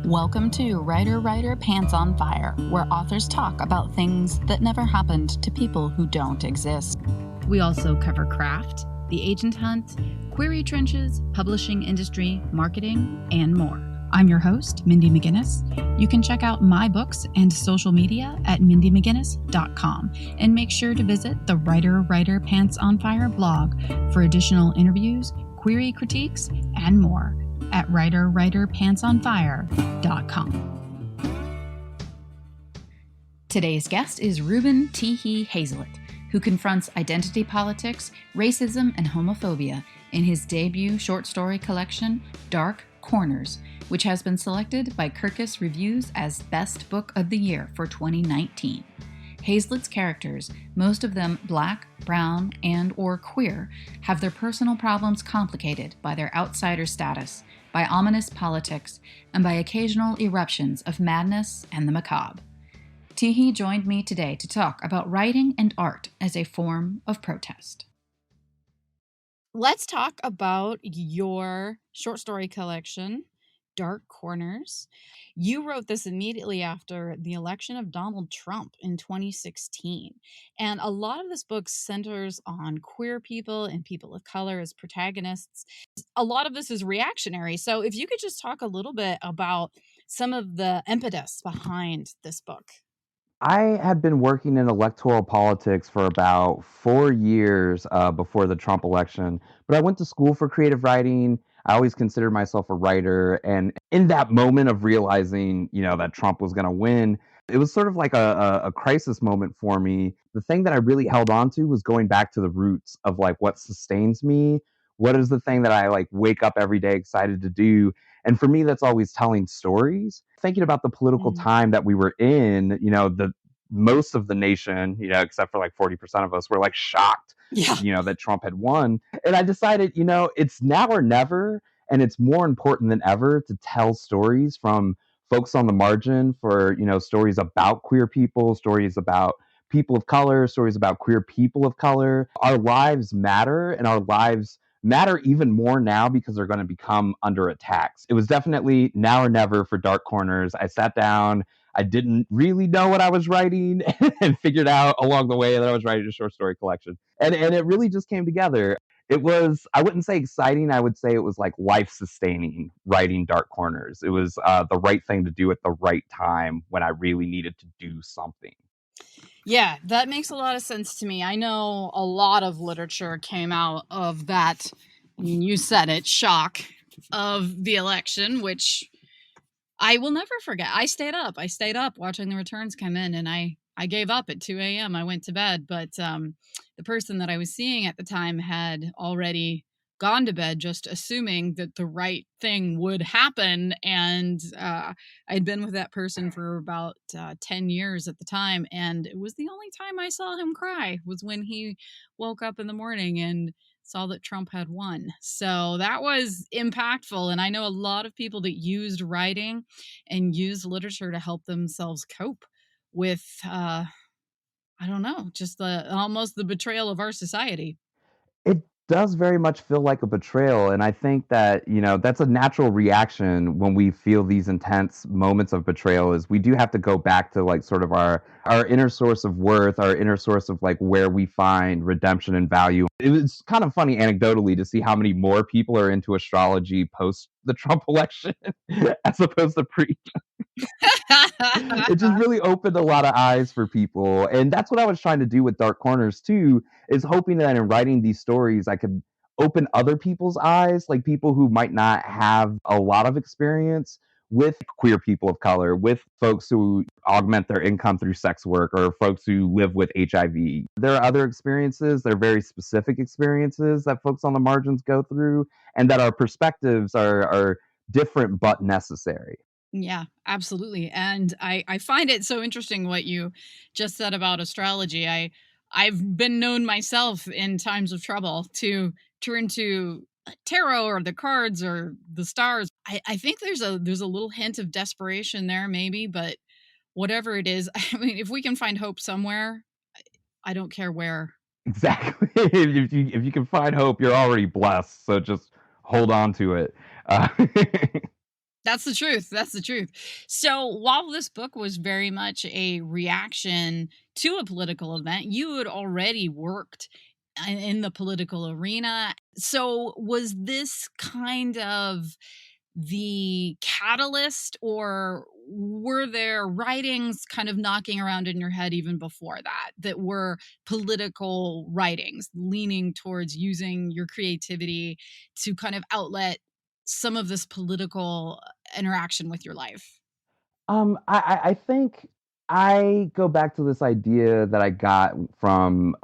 Welcome to Writer Pants on Fire, where authors talk about things that never happened to people who don't exist. We also cover craft, the agent hunt, query trenches, publishing industry, marketing, and more. I'm your host, Mindy McGinnis. You can check out my books and social media at mindymcginnis.com, and make sure to visit the Writer Pants on Fire blog for additional interviews, query critiques, and more at writerpantsonfire.com. Today's guest is Reuben Tihi Hayslett, who confronts identity politics, racism, and homophobia in his debut short story collection, Dark Corners, which has been selected by Kirkus Reviews as Best Book of the Year for 2019. Hayslett's characters, most of them Black, brown, and or queer, have their personal problems complicated by their outsider status, by ominous politics, and by occasional eruptions of madness and the macabre. Tihi joined me today to talk about writing and art as a form of protest. Let's talk about your short story collection, Dark Corners. You wrote this immediately after the election of Donald Trump in 2016. And a lot of this book centers on queer people and people of color as protagonists. A lot of this is reactionary. So if you could just talk a little bit about some of the impetus behind this book. I had been working in electoral politics for about 4 years before the Trump election, but I went to school for creative writing. I always considered myself a writer. And in that moment of realizing, that Trump was going to win, it was sort of like a crisis moment for me. The thing that I really held on to was going back to the roots of like what sustains me. What is the thing that I like wake up every day excited to do? And for me, that's always telling stories. Thinking about the political time that we were in, the most of the nation, except for like 40% of us, were like shocked, that Trump had won. And I decided, it's now or never. And it's more important than ever to tell stories from folks on the margin, for, stories about queer people, stories about people of color, stories about queer people of color. Our lives matter, and our lives matter even more now because they're going to become under attacks. It was definitely now or never for Dark Corners. I sat down. I didn't really know what I was writing and figured out along the way that I was writing a short story collection. And it really just came together. It was, I wouldn't say exciting. I would say it was like life sustaining writing Dark Corners. It was the right thing to do at the right time when I really needed to do something. Yeah, that makes a lot of sense to me. I know a lot of literature came out of that, you said it, shock of the election, which I will never forget. I stayed up watching the returns come in, and I gave up at 2 a.m. I went to bed, but the person that I was seeing at the time had already gone to bed, just assuming that the right thing would happen. And I'd been with that person for about 10 years at the time. And it was the only time I saw him cry was when he woke up in the morning and saw that Trump had won. So that was impactful. And I know a lot of people that used writing and used literature to help themselves cope with, I don't know, just almost the betrayal of our society. It does very much feel like a betrayal. And I think that, that's a natural reaction when we feel these intense moments of betrayal. Is we do have to go back to like sort of our inner source of worth, our inner source of like where we find redemption and value. It was kind of funny anecdotally to see how many more people are into astrology post the Trump election as opposed to pre. It just really opened a lot of eyes for people. And that's what I was trying to do with Dark Corners too, is hoping that in writing these stories, I could open other people's eyes, like people who might not have a lot of experience with queer people of color, with folks who augment their income through sex work, or folks who live with HIV. There are other experiences, there are very specific experiences that folks on the margins go through, and that our perspectives are different but necessary. Yeah, absolutely. And I find it so interesting what you just said about astrology. I've been known myself in times of trouble to turn to tarot or the cards or the stars. I think there's a little hint of desperation there, maybe, but whatever it is, I mean, if we can find hope somewhere, I don't care where. Exactly. If you can find hope, you're already blessed. So just hold on to it. That's the truth. That's the truth. So while this book was very much a reaction to a political event, you had already worked in the political arena. So was this kind of the catalyst, or were there writings kind of knocking around in your head even before that that were political writings leaning towards using your creativity to kind of outlet some of this political interaction with your life? I think I go back to this idea that I got from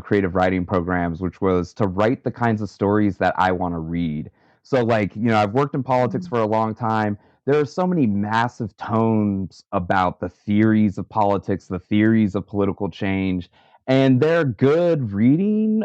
creative writing programs, which was to write the kinds of stories that I want to read. So like, I've worked in politics Mm. for a long time. There are so many massive tomes about the theories of politics, the theories of political change, and they're good reading.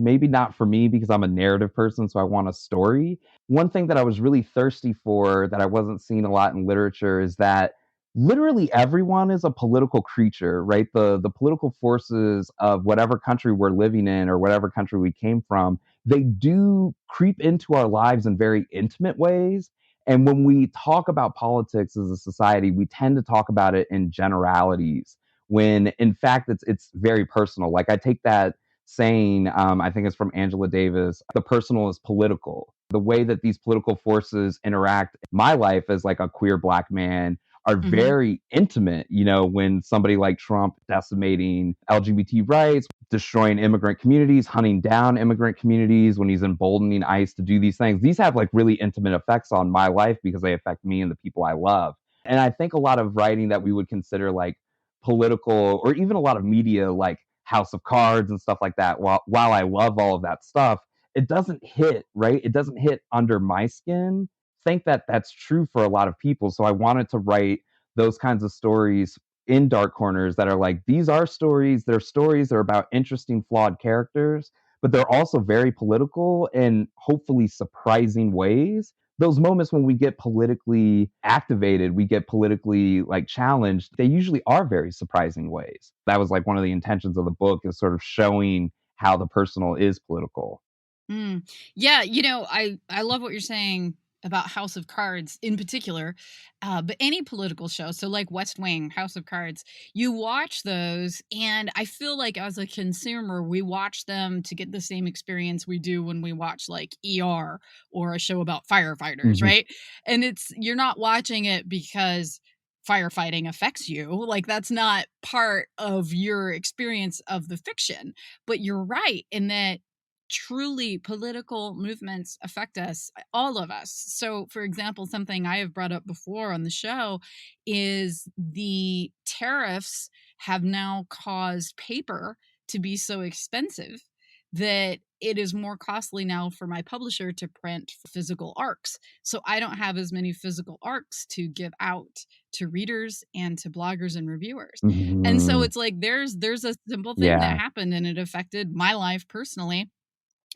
Maybe not for me because I'm a narrative person, so I want a story. One thing that I was really thirsty for that I wasn't seeing a lot in literature is that literally everyone is a political creature, right? The political forces of whatever country we're living in or whatever country we came from, they do creep into our lives in very intimate ways. And when we talk about politics as a society, we tend to talk about it in generalities when in fact it's very personal. Like I take that saying, I think it's from Angela Davis, the personal is political. The way that these political forces interact in my life as like a queer black man are Mhm. very intimate, when somebody like Trump decimating LGBT rights, destroying immigrant communities, hunting down immigrant communities, when he's emboldening ICE to do these things. These have like really intimate effects on my life because they affect me and the people I love. And I think a lot of writing that we would consider like political or even a lot of media like House of Cards and stuff like that, while I love all of that stuff, it doesn't hit, right? It doesn't hit under my skin. Think that that's true for a lot of people. So I wanted to write those kinds of stories in Dark Corners that are like, these are stories, they're stories, they're about interesting, flawed characters, but they're also very political in hopefully surprising ways. Those moments when we get politically activated, we get politically like challenged, they usually are very surprising ways. That was like one of the intentions of the book, is sort of showing how the personal is political. Mm. Yeah, I love what you're saying about House of Cards in particular, but any political show, so like West Wing, House of Cards, you watch those, and I feel like as a consumer, we watch them to get the same experience we do when we watch like ER or a show about firefighters, Mhm. right? And you're not watching it because firefighting affects you. Like that's not part of your experience of the fiction. But you're right in that truly political movements affect us, all of us. So, for example, something I have brought up before on the show is the tariffs have now caused paper to be so expensive that it is more costly now for my publisher to print physical arcs. So I don't have as many physical arcs to give out to readers and to bloggers and reviewers. And so Mhm. it's like there's a simple thing that Yeah. happened and it affected my life personally,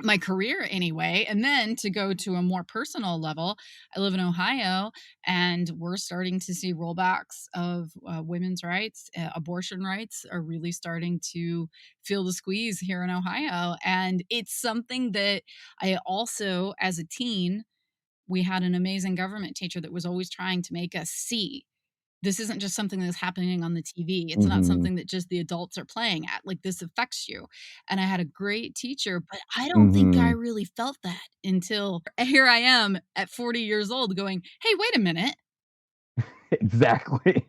my career anyway. And then to go to a more personal level, I live in Ohio and we're starting to see rollbacks of women's rights. Abortion rights are really starting to feel the squeeze here in Ohio. And it's something that I also, as a teen, we had an amazing government teacher that was always trying to make us see this isn't just something that's happening on the TV. It's not Mhm. something that just the adults are playing at. Like, this affects you. And I had a great teacher, but I don't think I Mhm. really felt that until here I am at 40 years old going, "Hey, wait a minute." Exactly.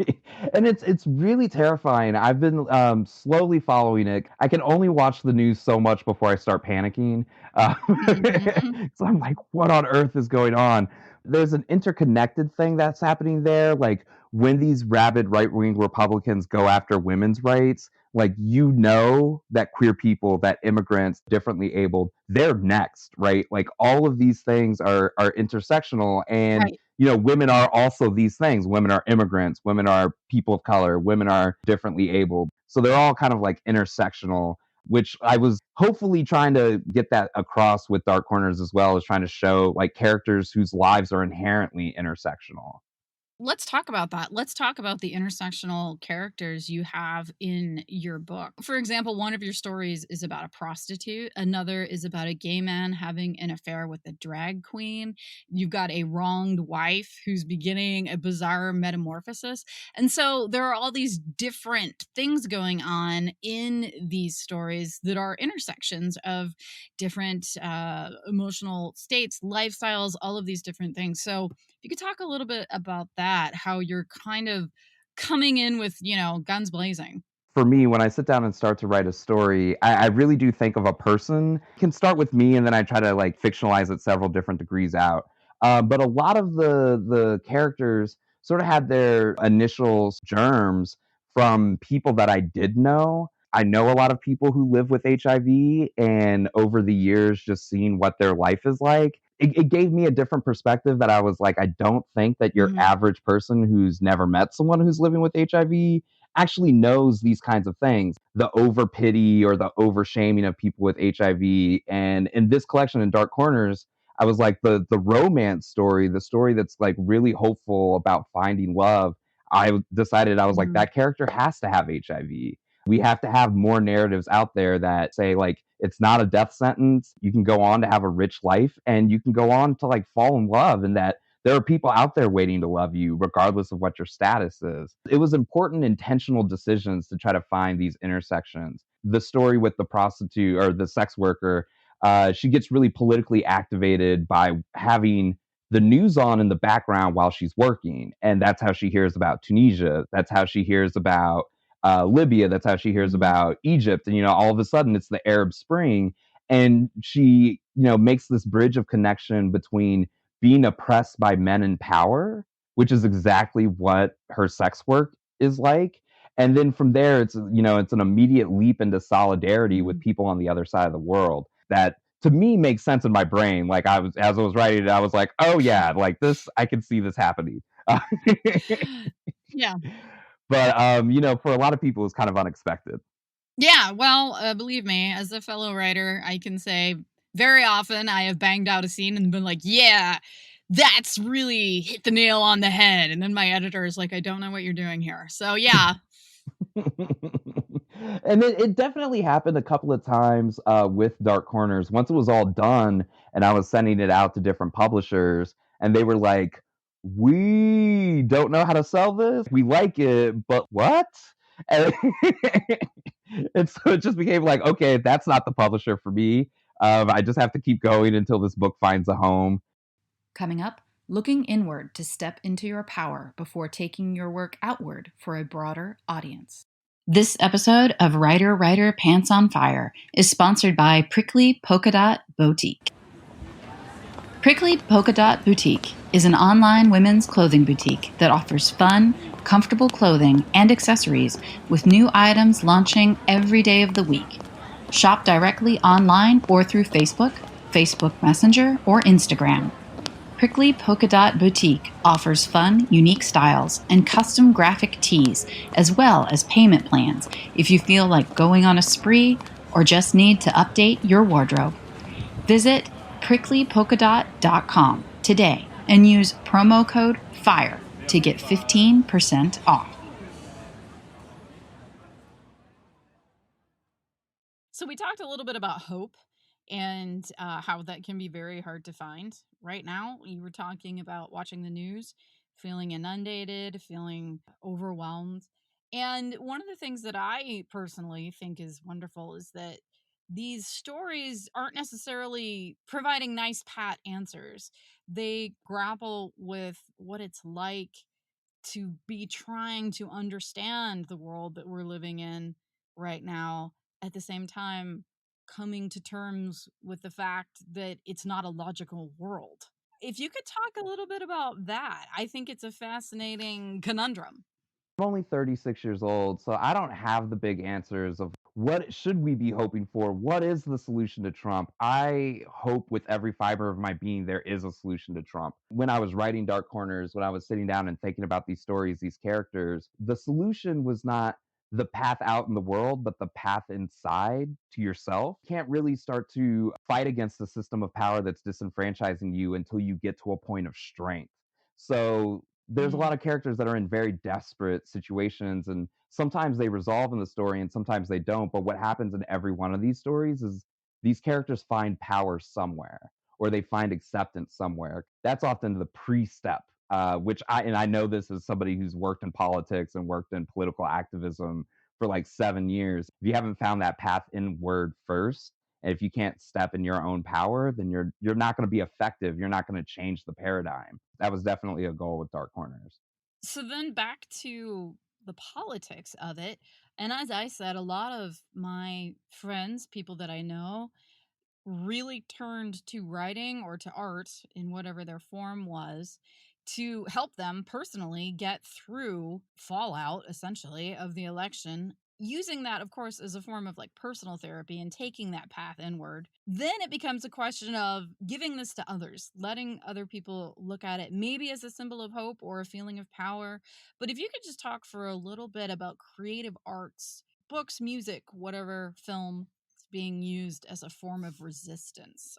And it's really terrifying. I've been, slowly following it. I can only watch the news so much before I start panicking. Uh, Mhm. so I'm like, "What on earth is going on?" There's an interconnected thing that's happening there, like, when these rabid right-wing Republicans go after women's rights, like, that queer people, that immigrants, differently abled, they're next, right? Like, all of these things are intersectional, and Right. women are also these things. Women are immigrants, women are people of color, women are differently abled. So they're all kind of like intersectional, which I was hopefully trying to get that across with Dark Corners as well, as trying to show like characters whose lives are inherently intersectional. Let's talk about that. Let's talk about the intersectional characters you have in your book. For example, one of your stories is about a prostitute, another is about a gay man having an affair with a drag queen. You've got a wronged wife who's beginning a bizarre metamorphosis. And so there are all these different things going on in these stories that are intersections of different emotional states, lifestyles, all of these different things. So you could talk a little bit about that, how you're kind of coming in with, guns blazing. For me, when I sit down and start to write a story, I really do think of a person. It can start with me, and then I try to like fictionalize it several different degrees out. But a lot of the characters sort of had their initial germs from people that I did know. I know a lot of people who live with HIV, and over the years, just seeing what their life is like, it gave me a different perspective that I was like, I don't think that your Mhm. average person who's never met someone who's living with HIV actually knows these kinds of things, the over pity or the over shaming of people with HIV. And in this collection, in Dark Corners, I was like, the romance story, the story that's like really hopeful about finding love. I decided, I was like, Mhm. that character has to have HIV. We have to have more narratives out there that say like it's not a death sentence. You can go on to have a rich life, and you can go on to like fall in love, and that there are people out there waiting to love you regardless of what your status is. It was important intentional decisions to try to find these intersections. The story with the prostitute or the sex worker, she gets really politically activated by having the news on in the background while she's working. And that's how she hears about Tunisia. That's how she hears about Libya. That's how she hears Mhm. about Egypt. And, all of a sudden it's the Arab Spring. And she, makes this bridge of connection between being oppressed by men in power, which is exactly what her sex work is like. And then from there, it's an immediate leap into solidarity with Mhm. people on the other side of the world that to me makes sense in my brain. Like as I was writing it, I was like, oh yeah, like this, I can see this happening. Yeah. But for a lot of people, it's kind of unexpected. Yeah, well, believe me, as a fellow writer, I can say very often I have banged out a scene and been like, "Yeah, that's really hit the nail on the head." And then my editor is like, "I don't know what you're doing here." So, yeah. And it definitely happened a couple of times with Dark Corners. Once it was all done and I was sending it out to different publishers, and they were like, "We don't know how to sell this. We like it, but what?" And, and so it just became like, okay, that's not the publisher for me. I just have to keep going until this book finds a home. Coming up, looking inward to step into your power before taking your work outward for a broader audience. This episode of Writer Pants on Fire is sponsored by Prickly Polka Dot Boutique. Prickly Polka Dot Boutique is an online women's clothing boutique that offers fun, comfortable clothing and accessories with new items launching every day of the week. Shop directly online or through Facebook, Facebook Messenger, or Instagram. Prickly Polka Dot Boutique offers fun, unique styles and custom graphic tees, as well as payment plans if you feel like going on a spree or just need to update your wardrobe. Visit pricklypolkadot.com today and use promo code FIRE to get 15% off. So, we talked a little bit about hope and how that can be very hard to find right now. You were talking about watching the news, feeling inundated, feeling overwhelmed. And one of the things that I personally think is wonderful is that these stories aren't necessarily providing nice, pat answers. They grapple with what it's like to be trying to understand the world that we're living in right now, at the same time coming to terms with the fact that it's not a logical world. If you could talk a little bit about that, I think it's a fascinating conundrum. I'm only 36 years old, so I don't have the big answers of what should we be hoping for? What is the solution to Trump? I hope with every fiber of my being there is a solution to Trump. When I was writing Dark Corners, when I was sitting down and thinking about these stories, these characters, the solution was not the path out in the world, but the path inside to yourself. You can't really start to fight against the system of power that's disenfranchising you until you get to a point of strength. So there's a lot Mm, of characters that are in very desperate situations, and sometimes they resolve in the story and sometimes they don't. But what happens in every one of these stories is these characters find power somewhere or they find acceptance somewhere. That's often the pre-step, which I know this as somebody who's worked in politics and worked in political activism for like 7 years. If you haven't found that path inward first, and if you can't step in your own power, then you're not going to be effective. You're not going to change the paradigm. That was definitely a goal with Dark Corners. so then back to the politics of it, and as I said, a lot of my friends, people that I know, really turned to writing or to art in whatever their form was to help them personally get through fallout essentially of the election, using that of course as a form of like personal therapy and taking that path inward. Then it becomes a question of giving this to others, letting other people look at it maybe as a symbol of hope or a feeling of power. But if you could just talk for a little bit about creative arts, books, music, whatever, film, being used as a form of resistance.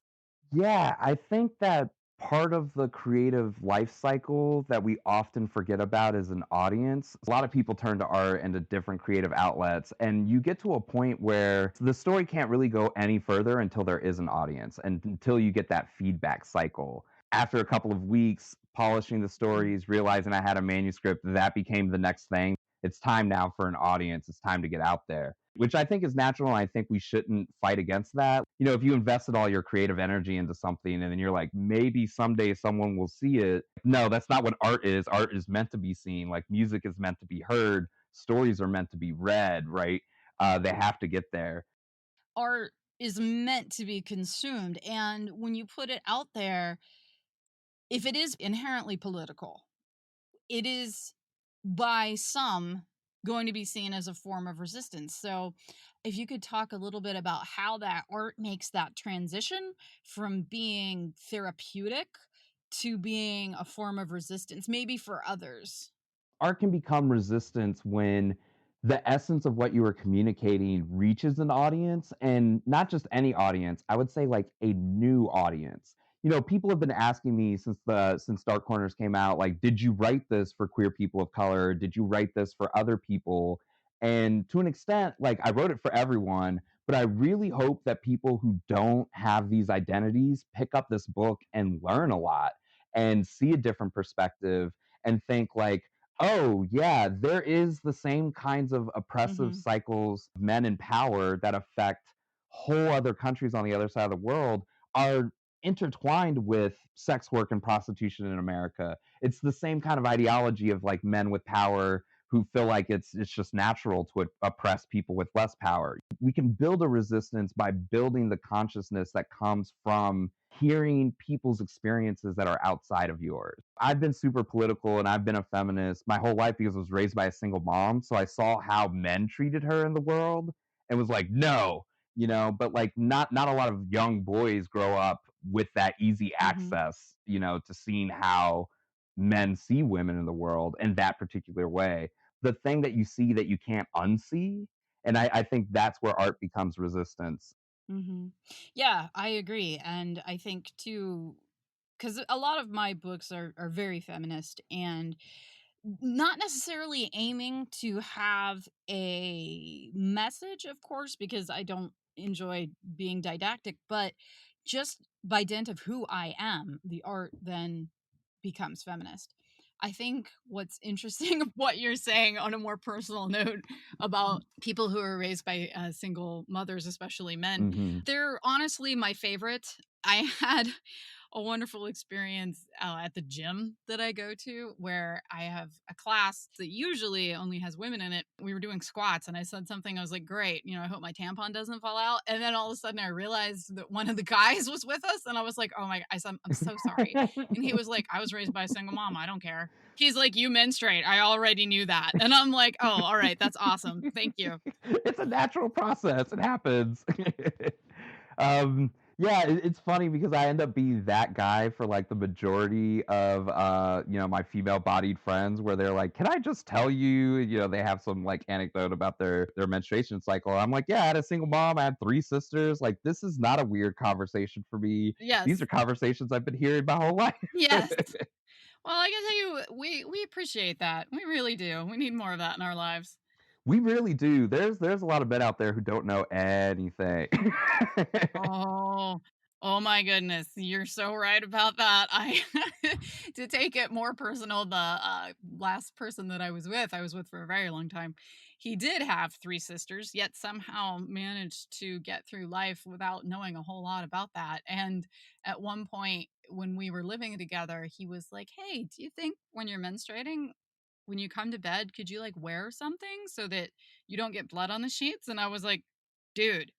Yeah, I think that part of the creative life cycle that we often forget about as an audience, a lot of people turn to art and to different creative outlets, and you get to a point where the story can't really go any further until there is an audience and until you get that feedback cycle. After a couple of weeks polishing the Mhm. stories, realizing I had a manuscript, that became the next thing. It's time now for an audience. It's time to get out there, which I think is natural. And I think we shouldn't fight against that. You know, if you invested all your creative energy into something and then you're like, maybe someday someone will see it. No, that's not what art is. Art is meant to be seen. Like music is meant to be heard. Stories are meant to be read, right? They have to get there. Art is meant to be consumed. And when you put it out there, if it is inherently political, it is by some going to be seen as a form of resistance. So, if you could talk a little bit about how that art makes that transition from being therapeutic to being a form of resistance, maybe for others. Art can become resistance when the essence of what you are communicating reaches an audience, and not just any audience. I would say like a new audience. You know, people have been asking me since Dark Corners came out, like, did you write this for queer people of color? Did you write this for other people? And to an extent, like I wrote it for everyone, but I really hope that people who don't have these identities pick up this book and learn a lot and see a different perspective and think like, oh, yeah, there is the same kinds of oppressive Mhm. cycles of men in power that affect whole other countries on the other side of the world are intertwined with sex work and prostitution in America. It's the same kind of ideology of like men with power who feel like it's just natural to oppress people with less power. We can build a resistance by building the consciousness that comes from hearing people's experiences that are outside of yours. I've been super political and I've been a feminist my whole life because I was raised by a single mom. So I saw how men treated her in the world and was like, no, but like not a lot of young boys grow up with that easy Mhm. access, to seeing how men see women in the world in that particular way. The thing that you see that you can't unsee. And I think that's where art becomes resistance. Mhm. Yeah, I agree, and I think too, because a lot of my books are very feminist and not necessarily aiming to have a message, of course, because I don't enjoy being didactic, but just by dint of who I am, the art then becomes feminist. I think what's interesting of what you're saying on a more personal note about people who are raised by single mothers, especially men, Hmm. they're honestly my favorite. I had a wonderful experience at the gym that I go to where I have a class that usually only has women in it. We were doing squats and I said something. I was like, great, I hope my tampon doesn't fall out. And then all of a sudden I realized that one of the guys was with us and I was like, oh my, I said, I'm so sorry. And he was like, I was raised by a single mom. I don't care. He's like, you menstruate. I already knew that. And I'm like, oh, all right. That's awesome. Thank you. It's a natural process. It happens. Yeah, it's funny because I end up being that guy for like the majority of my female bodied friends where they're like, "Can I just tell you?" They have some like anecdote about their menstruation cycle. I'm like, "Yeah, I had a single mom. I had three sisters. Like, this is not a weird conversation for me. These Yes. are conversations I've been hearing my whole life." Yes. Well, I can tell you, we appreciate that. We really do. We need more of that in our lives. We really do. There's a lot of men out there who don't know anything. Oh, oh my goodness. You're so right about that. I to take it more personal, the last person that I was with for a very long time. He did have three sisters, yet somehow managed to get through life without knowing a whole lot about that. And at one point when we were living together, he was like, "Hey, do you think when you're menstruating, when you come to bed, could you like wear something so that you don't get blood on the sheets?" And I was like, "Dude,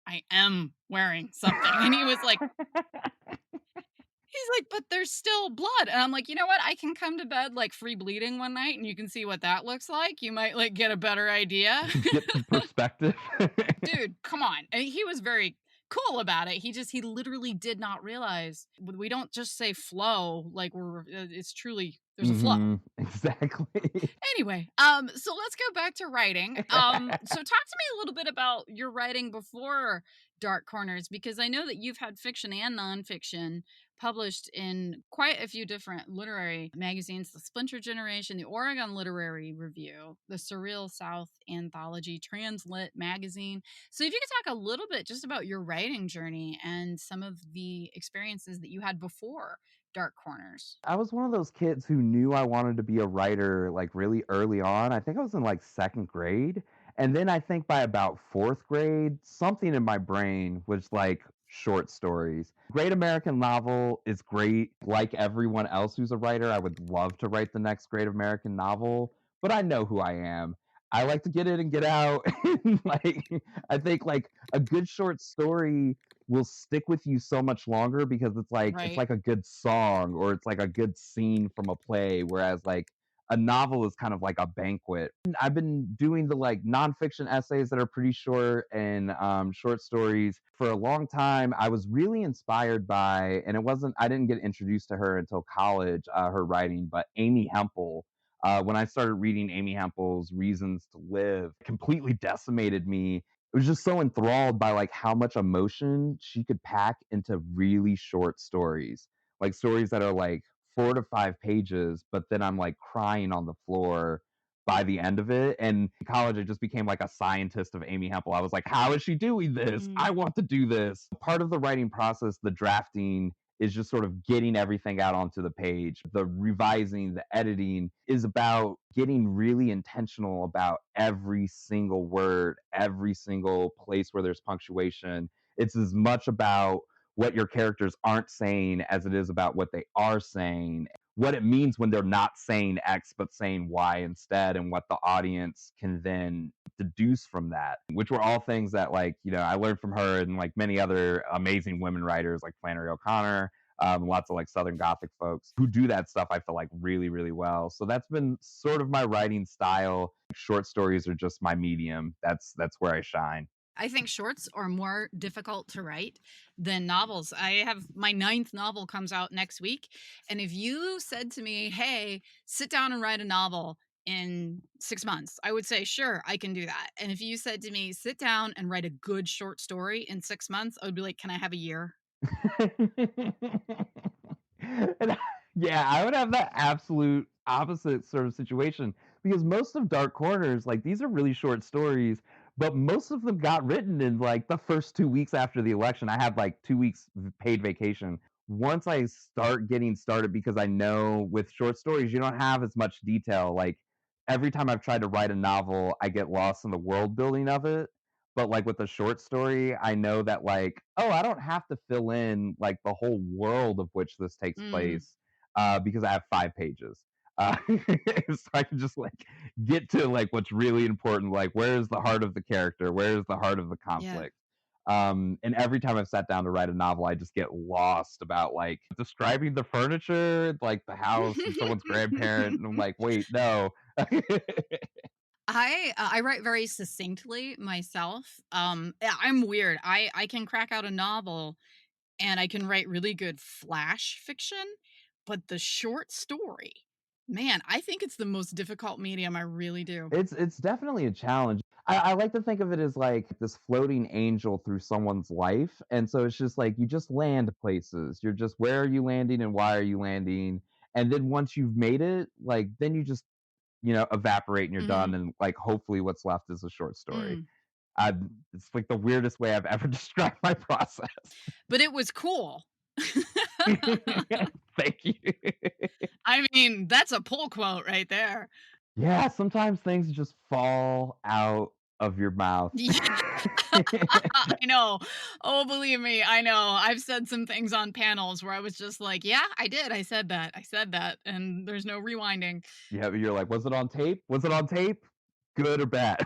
I am wearing something." And he's like, "But there's still blood." And I'm like, "You know what? I can come to bed like free bleeding one night and you can see what that looks like. You might like get a better idea." Get some perspective. Dude, come on. And he was very cool about it. He literally did not realize we don't just say flow like it's truly there's a flow. Exactly. Anyway, so let's go back to writing. So talk to me a little bit about your writing before Dark Corners, because I know that you've had fiction and nonfiction published in quite a few different literary magazines: the Splinter Generation, the Oregon Literary Review, the Surreal South Anthology, Translit magazine. So if you could talk a little bit just about your writing journey and some of the experiences that you had before Dark Corners. I was one of those kids who knew I wanted to be a writer like really early on. I think I was in like second grade. And then I think by about fourth grade, something in my brain was like short stories. Great American novel is great. Like everyone else who's a writer, I would love to write the next great American novel, but I know who I am. I like to get in and get out. Like I think like a good short story will stick with you so much longer because it's Right. like a good song or it's like a good scene from a play, whereas like a novel is kind of like a banquet. And I've been doing the like nonfiction essays that are pretty short and short stories for a long time. I was really inspired by, and I didn't get introduced to her until college, her writing, but Amy Hempel. When I started reading Amy Hempel's Reasons to Live, completely decimated me. It was just so enthralled by like how much emotion she could pack into really short stories, like stories that are like 4 to 5 pages, but then I'm like crying on the floor by the end of it. And in college, I just became like a scientist of Amy Hempel. I was like, how is she doing this? Mm. I want to do this. Part of the writing process, the drafting, is just sort of getting everything out onto the page. The revising, the editing is about getting really intentional about every single word, every single place where there's punctuation. It's as much about what your characters aren't saying as it is about what they are saying, what it means when they're not saying X but saying Y instead, and what the audience can then deduce from that, which were all things that like, I learned from her and like many other amazing women writers like Flannery O'Connor, lots of like Southern Gothic folks who do that stuff, I feel like really, really well. So that's been sort of my writing style. Short stories are just my medium. That's where I shine. I think shorts are more difficult to write than novels. I have my ninth novel comes out next week. And if you said to me, hey, sit down and write a novel in 6 months, I would say, sure, I can do that. And if you said to me, sit down and write a good short story in 6 months, I would be like, can I have a year? And yeah, I would have that absolute opposite sort of situation because most of Dark Corners, like these are really short stories, but most of them got written in like the first 2 weeks after the election. I had like 2 weeks paid vacation. Once I start getting started, because I know with short stories, you don't have as much detail. Like every time I've tried to write a novel, I get lost in the world building of it. But like with a short story, I know that like, oh, I don't have to fill in like the whole world of which this takes Mm, place because I have 5 pages. So I can just like get to like what's really important, like where's the heart of the character, where's the heart of the yeah. conflict. And every time I've sat down to write a novel, I just get lost about like describing the furniture, like the house and someone's grandparent, and I'm like, wait, no. I write very succinctly myself. Yeah, I'm weird. I can crack out a novel and I can write really good flash fiction, but the short story, man, I think it's the most difficult medium. I really do. It's definitely a challenge. I like to think of it as like this floating angel through someone's life. And so it's just like you just land places. You're just where are you landing and why are you landing? And then once you've made it, like, then you just, evaporate and you're done, Mhm. and, like, hopefully what's left is a short story. Mm. I It's, like, the weirdest way I've ever described my process. But it was cool. Thank you. I mean, that's a pull quote right there. Yeah, sometimes things just fall out of your mouth. Yeah, I know. Oh, believe me, I know. I've said some things on panels where I was just like, "Yeah, I did. I said that. I said that," and there's no rewinding. Yeah, but you're like, "Was it on tape? Was it on tape? Good or bad?"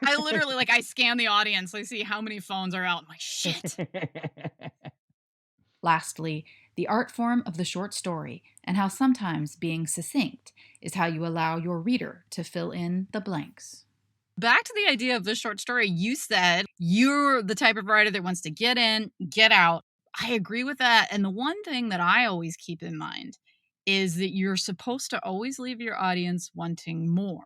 I literally I scan the audience, I see how many phones are out. I'm like, "Shit." Lastly, the art form of the short story and how sometimes being succinct is how you allow your reader to fill in the blanks. Back to the idea of the short story, you said you're the type of writer that wants to get in, get out. I agree with that. And the one thing that I always keep in mind is that you're supposed to always leave your audience wanting more.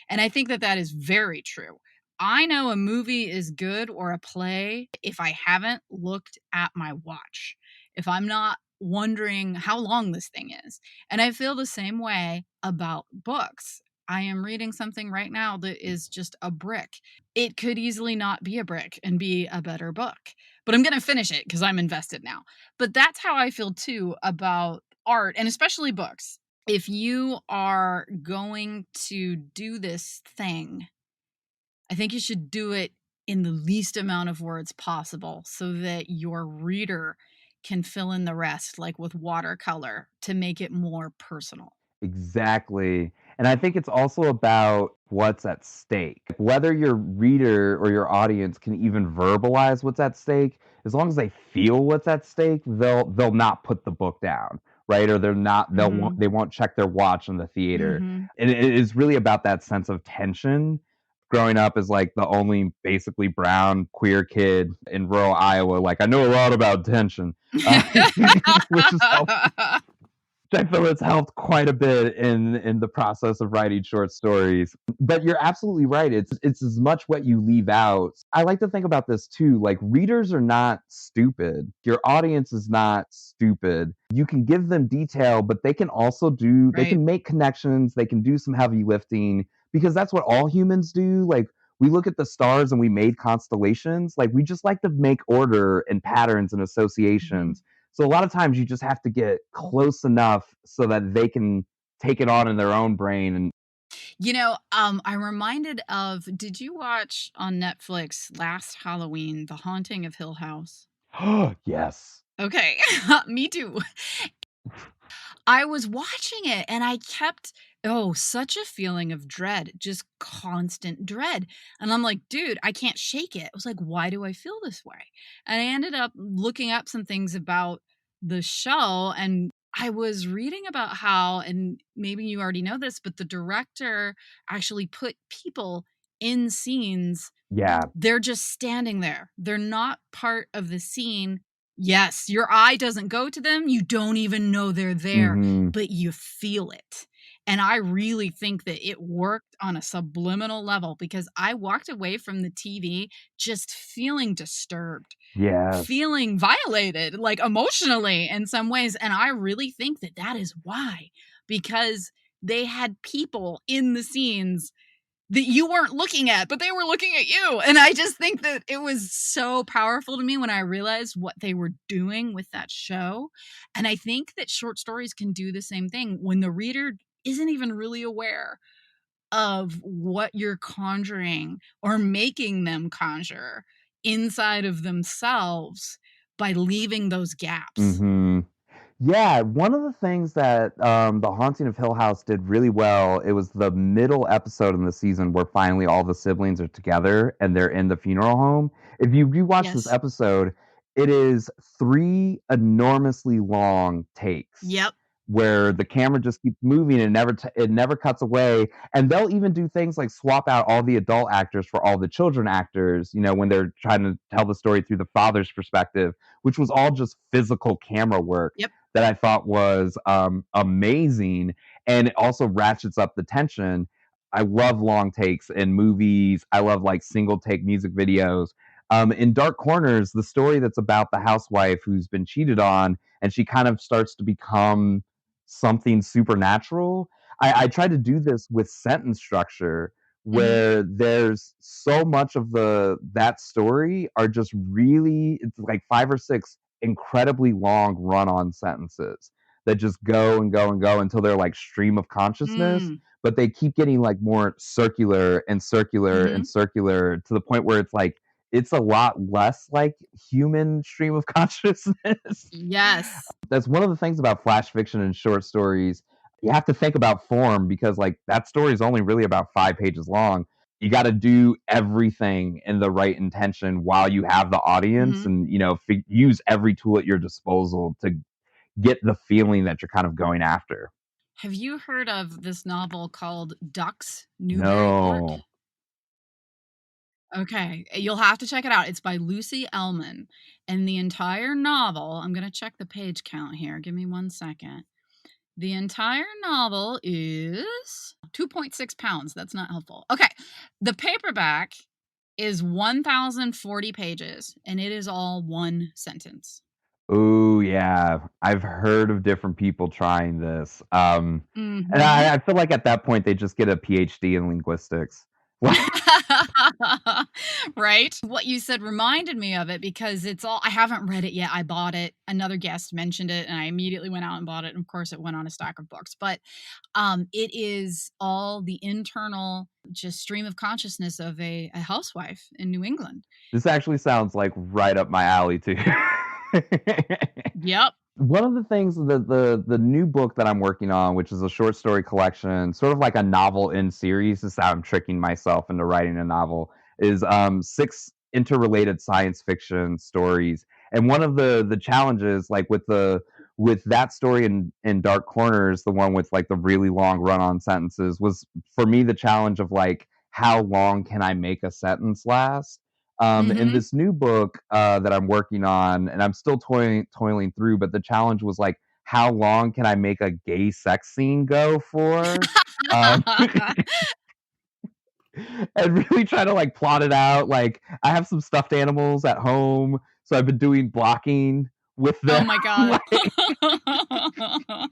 And I think that that is very true. I know a movie is good or a play if I haven't looked at my watch, if I'm not wondering how long this thing is. And I feel the same way about books. I am reading something right now that is just a brick. It could easily not be a brick and be a better book, but I'm going to finish it because I'm invested now. But that's how I feel too about art and especially books. If you are going to do this thing, I think you should do it in the least amount of words possible so that your reader can fill in the rest, like with watercolor, to make it more personal. Exactly. And I think it's also about what's at stake. Whether your reader or your audience can even verbalize what's at stake, as long as they feel what's at stake, they'll not put the book down, right? Or Mhm. they won't check their watch in the theater. Mhm. And it is really about that sense of tension. Growing up as like the only basically brown queer kid in rural Iowa, like I know a lot about tension, uh, which is I feel it's helped quite a bit in the process of writing short stories. But you're absolutely right. It's as much what you leave out. I like to think about this too. Like readers are not stupid. Your audience is not stupid. You can give them detail, but they Right. can make connections, they can do some heavy lifting because that's what all humans do. Like we look at the stars and we made constellations. Like we just like to make order and patterns and Mhm. associations. So a lot of times you just have to get close enough so that they can take it on in their own brain and I'm reminded of did you watch on Netflix last Halloween, The Haunting of Hill House? yes. Okay. Me too. I was watching it and I kept such a feeling of dread, just constant dread. And I'm like, dude, I can't shake it. I was like, why do I feel this way? And I ended up looking up some things about the show and I was reading about how, and maybe you already know this, but the director actually put people in scenes. Yeah. They're just standing there. They're not part of the scene. Yes, your eye doesn't go to them. You don't even know they're there, Mhm. but you feel it. And I really think that it worked on a subliminal level because I walked away from the TV just feeling disturbed, Yes. feeling violated, like emotionally in some ways. And I really think that that is why, because they had people in the scenes that you weren't looking at, but they were looking at you. And I just think that it was so powerful to me when I realized what they were doing with that show. And I think that short stories can do the same thing when the reader isn't even really aware of what you're conjuring or making them conjure inside of themselves by leaving those gaps. Mhm. Yeah, one of the things that, The Haunting of Hill House did really well, it was the middle episode in the season where finally all the siblings are together and they're in the funeral home. If you rewatch this Yes. episode, it is 3 enormously long takes Yep. where the camera just keeps moving and it never cuts away, and they'll even do things like swap out all the adult actors for all the children actors, when they're trying to tell the story through the father's perspective, which was all just physical camera work Yep. that I thought was amazing, and it also ratchets up the tension. I love long takes in movies. I love like single take music videos. In Dark Corners, the story that's about the housewife who's been cheated on, and she kind of starts to become something supernatural. I try to do this with sentence structure Mhm. where there's so much of that story are just really, it's like 5 or 6 incredibly long run-on sentences that just go and go and go until they're like stream of consciousness, Mm. but they keep getting like more circular and circular and Mhm. circular to the point where it's like it's a lot less like human stream of consciousness. Yes. That's one of the things about flash fiction and short stories. You have to think about form because like that story is only really about 5 pages long. You got to do everything in the right intention while you have the audience, Mhm. and use every tool at your disposal to get the feeling that you're kind of going after. Have you heard of this novel called Ducks, Newburyport? No. Okay, you'll have to check it out. It's by Lucy Ellman, and the entire novel, I'm gonna check the page count here. Give me 1 second. The entire novel is 2.6 pounds. That's not helpful. Okay, the paperback is 1,040 pages, and it is all one sentence. Oh yeah, I've heard of different people trying this. And Mhm. I feel like at that point they just get a PhD in linguistics. Right? What you said reminded me of it because it's all I haven't read it yet. I bought it. Another guest mentioned it and I immediately went out and bought it. And of course it went on a stack of books. But it is all the internal just stream of consciousness of a housewife in New England. This actually sounds like right up my alley too. Yep. One of the things, the new book that I'm working on, which is a short story collection, sort of like a novel in series, this is how I'm tricking myself into writing a novel, is 6 interrelated science fiction stories. And one of the challenges, like with that story in Dark Corners, the one with like the really long run-on sentences, was for me the challenge of like how long can I make a sentence last? In Mhm. this new book that I'm working on, and I'm still toiling through, but the challenge was like, how long can I make a gay sex scene go for? Um, and really try to like plot it out. Like, I have some stuffed animals at home, so I've been doing blocking with Oh them. my god. Like,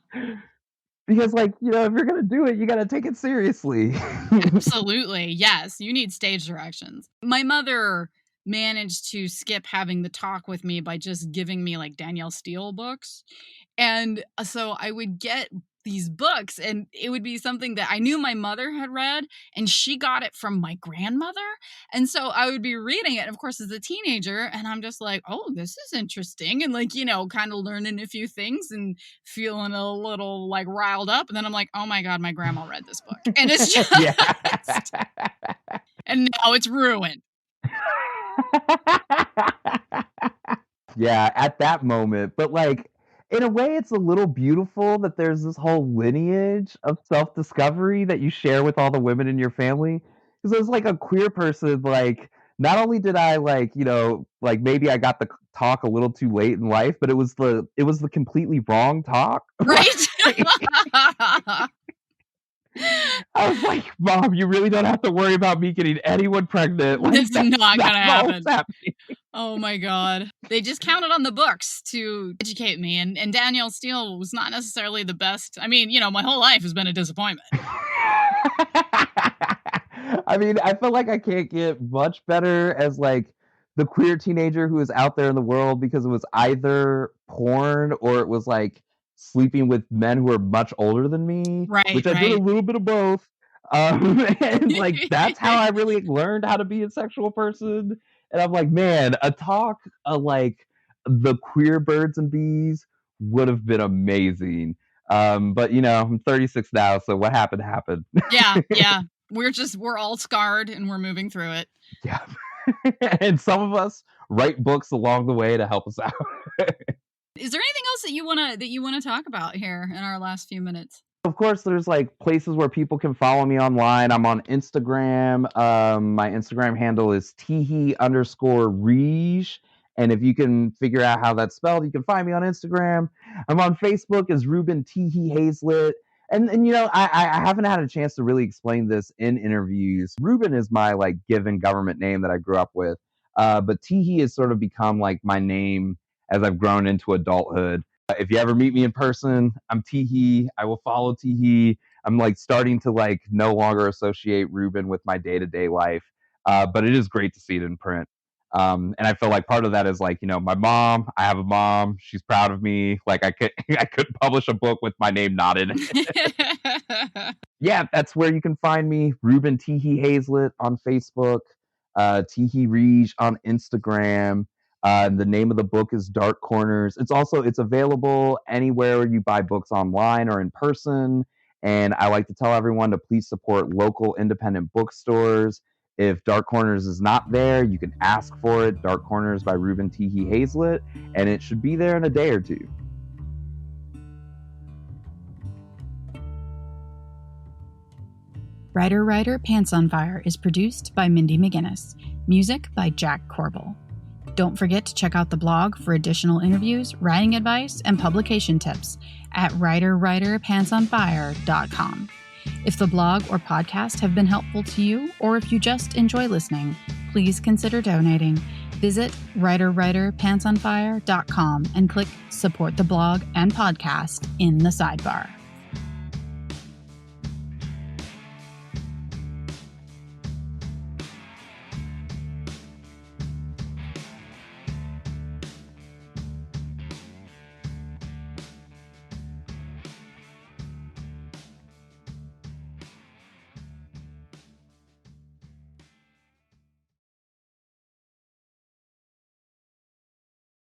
because, like, if you're gonna do it, you gotta take it seriously. Absolutely. Yes, you need stage directions. My mother managed to skip having the talk with me by just giving me like Danielle Steele books. And so I would get these books and it would be something that I knew my mother had read and she got it from my grandmother. And so I would be reading it, of course, as a teenager, and I'm just like, oh, this is interesting. And like, kind of learning a few things and feeling a little like riled up. And then I'm like, oh my God, my grandma read this book. And it's Yeah. just, and now it's ruined. Yeah, at that moment, but, like, in a way, it's a little beautiful that there's this whole lineage of self-discovery that you share with all the women in your family. Because as, like, a queer person, like, not only did I, like, like, maybe I got the talk a little too late in life, but it was the completely wrong talk. Right? I was like, "Mom, you really don't have to worry about me getting anyone pregnant, like, It's that's not not gonna what's happen. happening." Oh my god. They just counted on the books to educate me, and Danielle Steele was not necessarily the best. I mean, my whole life has been a disappointment. I mean, I feel like I can't get much better as like the queer teenager who is out there in the world because it was either porn or it was like sleeping with men who are much older than me, Right, which I did a right. little bit of both. And like that's how I really learned how to be a sexual person. And I'm like, man, a talk like the queer birds and bees would have been amazing. But I'm 36 now, so what happened happened. Yeah, yeah. We're all scarred and we're moving through it. Yeah. And some of us write books along the way to help us out. Is there anything else that you wanna talk about here in our last few minutes? Of course, there's like places where people can follow me online. I'm on Instagram. My Instagram handle is Tihi_Rige. And if you can figure out how that's spelled, you can find me on Instagram. I'm on Facebook as Reuben Tihi Hayslett. And I haven't had a chance to really explain this in interviews. Reuben is my like given government name that I grew up with. But Tihi has sort of become like my name as I've grown into adulthood. If you ever meet me in person, I'm Tihi. I will follow Tihi. I'm like starting to like no longer associate Reuben with my day-to-day life, but it is great to see it in print. And I feel like part of that is like, my mom. I have a mom. She's proud of me. Like I could I couldn't publish a book with my name not in it. Yeah, that's where you can find me. Reuben Tihi Hayslett on Facebook, Tihi Rege on Instagram. The name of the book is Dark Corners. It's available anywhere you buy books online or in person. And I like to tell everyone to please support local independent bookstores. If Dark Corners is not there, you can ask for it. Dark Corners by Reuben Tihi Hayslett, and it should be there in a day or two. Writer, Pants on Fire is produced by Mindy McGinnis. Music by Jack Corbel. Don't forget to check out the blog for additional interviews, writing advice, and publication tips at writerpantsonfire.com. If the blog or podcast have been helpful to you, or if you just enjoy listening, please consider donating. Visit writerpantsonfire.com and click Support the Blog and Podcast in the sidebar.